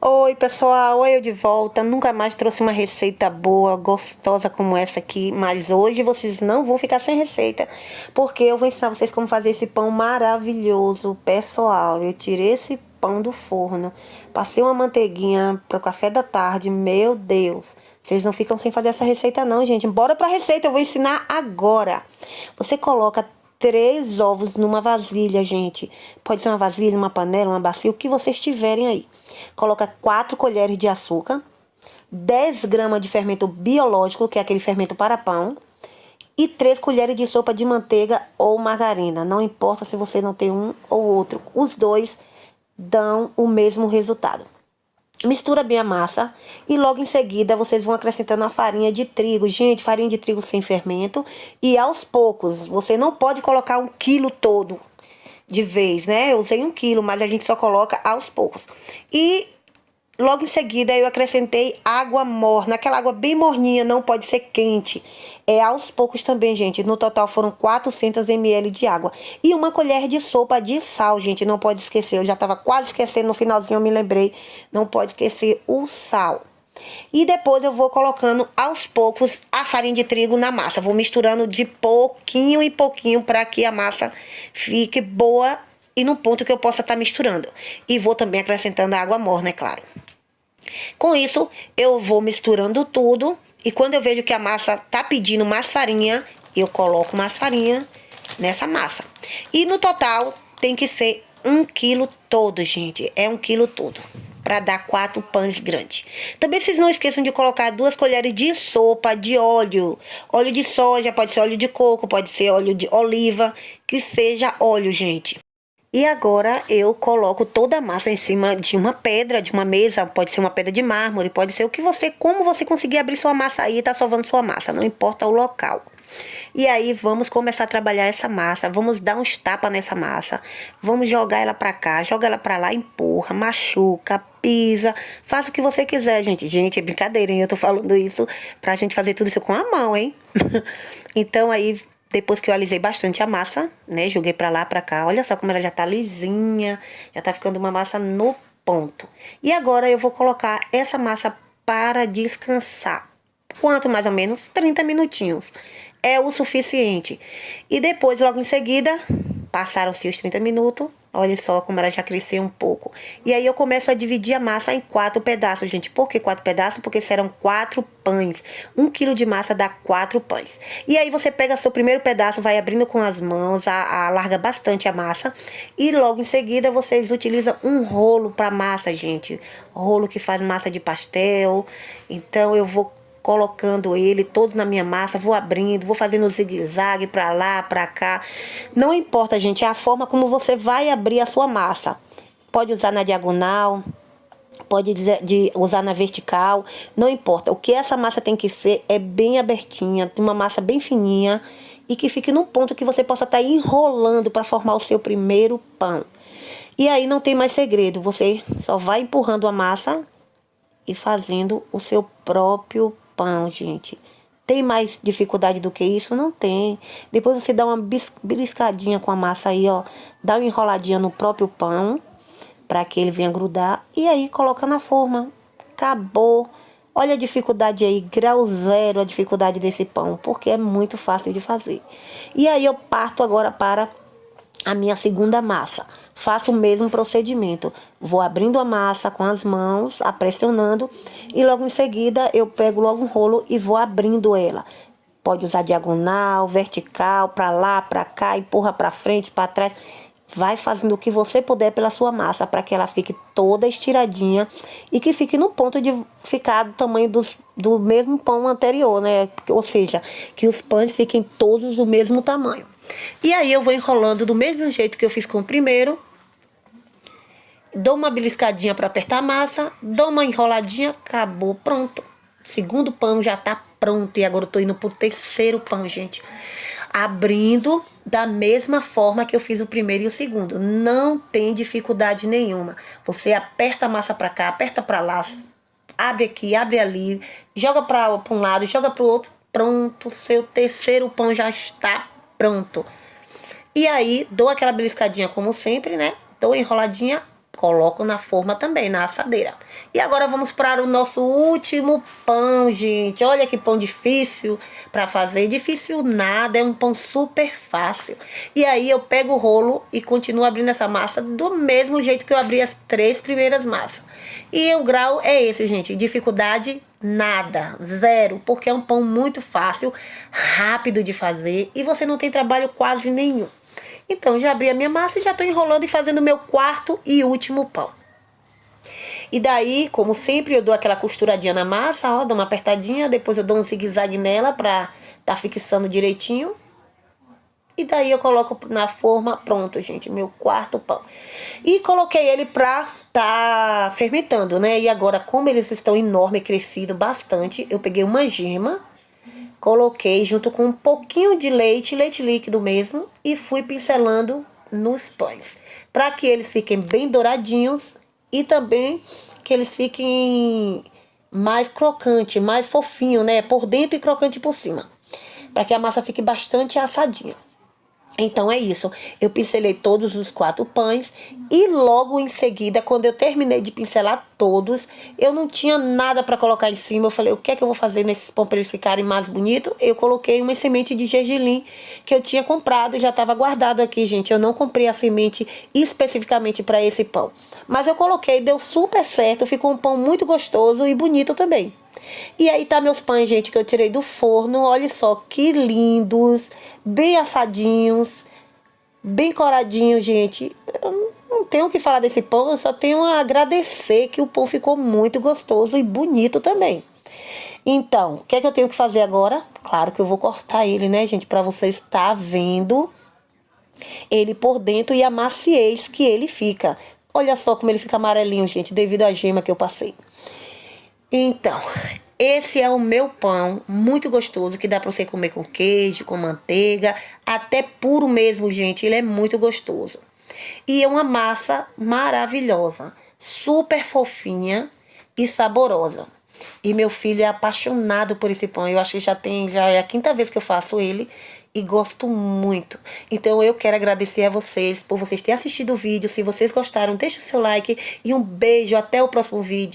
Oi, pessoal, oi, eu de volta. Nunca mais trouxe uma receita boa, gostosa como essa aqui, mas hoje vocês não vão ficar sem receita, porque eu vou ensinar vocês como fazer esse pão maravilhoso, pessoal. Eu tirei esse pão do forno, passei uma manteiguinha para o café da tarde, meu Deus. Vocês não ficam sem fazer essa receita não, gente. Bora pra receita, eu vou ensinar agora. Você coloca 3 ovos numa vasilha, gente. Pode ser uma vasilha, uma panela, uma bacia, o que vocês tiverem aí. Coloca 4 colheres de açúcar, 10 gramas de fermento biológico, que é aquele fermento para pão, e 3 colheres de sopa de manteiga ou margarina. Não importa se você não tem um ou outro. Os dois dão o mesmo resultado. Mistura bem a massa e logo em seguida vocês vão acrescentando a farinha de trigo. Gente, farinha de trigo sem fermento. E aos poucos, você não pode colocar 1 quilo todo de vez, né? Eu usei 1 quilo, mas a gente só coloca aos poucos. E logo em seguida eu acrescentei água morna, aquela água bem morninha, não pode ser quente. É aos poucos também, gente. No total foram 400 ml de água. E 1 colher de sopa de sal, gente. Não pode esquecer. Eu já estava quase esquecendo, no finalzinho eu me lembrei. Não pode esquecer o sal. E depois eu vou colocando aos poucos a farinha de trigo na massa. Vou misturando de pouquinho em pouquinho para que a massa fique boa e no ponto que eu possa estar misturando. E vou também acrescentando a água morna, é claro. Com isso, eu vou misturando tudo e quando eu vejo que a massa tá pedindo mais farinha, eu coloco mais farinha nessa massa. E no total tem que ser 1 quilo todo, gente. É 1 quilo todo. Para dar 4 pães grandes. Também vocês não esqueçam de colocar 2 colheres de sopa de óleo. Óleo de soja, pode ser óleo de coco, pode ser óleo de oliva. Que seja óleo, gente. E agora eu coloco toda a massa em cima de uma pedra, de uma mesa, pode ser uma pedra de mármore, pode ser o que você, como você conseguir abrir sua massa aí, tá sovando sua massa, não importa o local. E aí vamos começar a trabalhar essa massa, vamos dar uns tapas nessa massa, vamos jogar ela pra cá, joga ela pra lá, empurra, machuca, pisa, faz o que você quiser, gente. Gente, é brincadeira, hein? Eu tô falando isso pra gente fazer tudo isso com a mão, hein? Então aí depois que eu alisei bastante a massa, né? Joguei pra lá, pra cá. Olha só como ela já tá lisinha. Já tá ficando uma massa no ponto. E agora eu vou colocar essa massa para descansar. Quanto mais ou menos? 30 minutinhos. É o suficiente. E depois, logo em seguida, passaram-se os 30 minutos. Olha só como ela já cresceu um pouco. E aí eu começo a dividir a massa em 4 pedaços, gente. Por que 4 pedaços? Porque serão 4 pães. 1 quilo de massa dá 4 pães. E aí você pega seu primeiro pedaço, vai abrindo com as mãos, alarga bastante a massa. E logo em seguida vocês utilizam um rolo para massa, gente. Rolo que faz massa de pastel. Então eu vou colocando ele todo na minha massa, vou abrindo, vou fazendo zigue-zague pra lá, pra cá. Não importa, gente, é a forma como você vai abrir a sua massa. Pode usar na diagonal, pode usar na vertical, não importa. O que essa massa tem que ser é bem abertinha, uma massa bem fininha e que fique num ponto que você possa estar enrolando para formar o seu primeiro pão. E aí não tem mais segredo, você só vai empurrando a massa e fazendo o seu próprio pão, gente. Tem mais dificuldade do que isso? Não tem. Depois você dá uma beliscadinha com a massa aí, ó. Dá uma enroladinha no próprio pão, para que ele venha grudar. E aí coloca na forma. Acabou. Olha a dificuldade aí, grau zero a dificuldade desse pão, porque é muito fácil de fazer. E aí eu parto agora para a minha segunda massa. Faço o mesmo procedimento. Vou abrindo a massa com as mãos, pressionando, e logo em seguida eu pego logo um rolo e vou abrindo ela. Pode usar diagonal, vertical, para lá, para cá, empurra para frente, para trás. Vai fazendo o que você puder pela sua massa para que ela fique toda estiradinha e que fique no ponto de ficar do tamanho do mesmo pão anterior, né? Ou seja, que os pães fiquem todos do mesmo tamanho. E aí eu vou enrolando do mesmo jeito que eu fiz com o primeiro. Dou uma beliscadinha para apertar a massa, dou uma enroladinha, acabou, pronto. Segundo pão já tá pronto e agora eu tô indo pro terceiro pão, gente. Abrindo da mesma forma que eu fiz o primeiro e o segundo. Não tem dificuldade nenhuma. Você aperta a massa para cá, aperta para lá, abre aqui, abre ali, joga para um lado, joga para o outro. Pronto, seu terceiro pão já está pronto. E aí, dou aquela beliscadinha como sempre, né? Dou enroladinha, coloco na forma também, na assadeira. E agora vamos para o nosso último pão, gente. Olha que pão difícil para fazer. Difícil nada, é um pão super fácil. E aí eu pego o rolo e continuo abrindo essa massa do mesmo jeito que eu abri as 3 primeiras massas. E o grau é esse, gente. Dificuldade nada, zero, porque é um pão muito fácil, rápido de fazer e você não tem trabalho quase nenhum. Então, já abri a minha massa e já estou enrolando e fazendo o meu 4º e último pão. E daí, como sempre, eu dou aquela costuradinha na massa, ó, dou uma apertadinha, depois eu dou um zigue-zague nela para tá fixando direitinho. E daí eu coloco na forma, pronto, gente, meu 4º pão. E coloquei ele pra tá fermentando, né? E agora, como eles estão enormes, crescido bastante, eu peguei uma gema, coloquei junto com um pouquinho de leite líquido mesmo, e fui pincelando nos pães. Para que eles fiquem bem douradinhos e também que eles fiquem mais crocante, mais fofinho, né? Por dentro e crocante por cima. Para que a massa fique bastante assadinha. Então é isso, eu pincelei todos os 4 pães e logo em seguida, quando eu terminei de pincelar todos, eu não tinha nada para colocar em cima. Eu falei, o que é que eu vou fazer nesses pães para eles ficarem mais bonitos? Eu coloquei uma semente de gergelim que eu tinha comprado e já estava guardado aqui, gente. Eu não comprei a semente especificamente para esse pão, mas eu coloquei, deu super certo, ficou um pão muito gostoso e bonito também. E aí tá meus pães, gente, que eu tirei do forno. Olha só que lindos, bem assadinhos, bem coradinhos, gente. Eu não tenho o que falar desse pão, eu só tenho a agradecer que o pão ficou muito gostoso e bonito também. Então, o que é que eu tenho que fazer agora? Claro que eu vou cortar ele, né, gente, pra vocês estar vendo ele por dentro e a maciez que ele fica. Olha só como ele fica amarelinho, gente, devido à gema que eu passei. Então, esse é o meu pão, muito gostoso, que dá para você comer com queijo, com manteiga, até puro mesmo, gente, ele é muito gostoso. E é uma massa maravilhosa, super fofinha e saborosa. E meu filho é apaixonado por esse pão, eu acho que já é a 5ª vez que eu faço ele e gosto muito. Então eu quero agradecer a vocês por vocês terem assistido o vídeo. Se vocês gostaram, deixa o seu like e um beijo, até o próximo vídeo.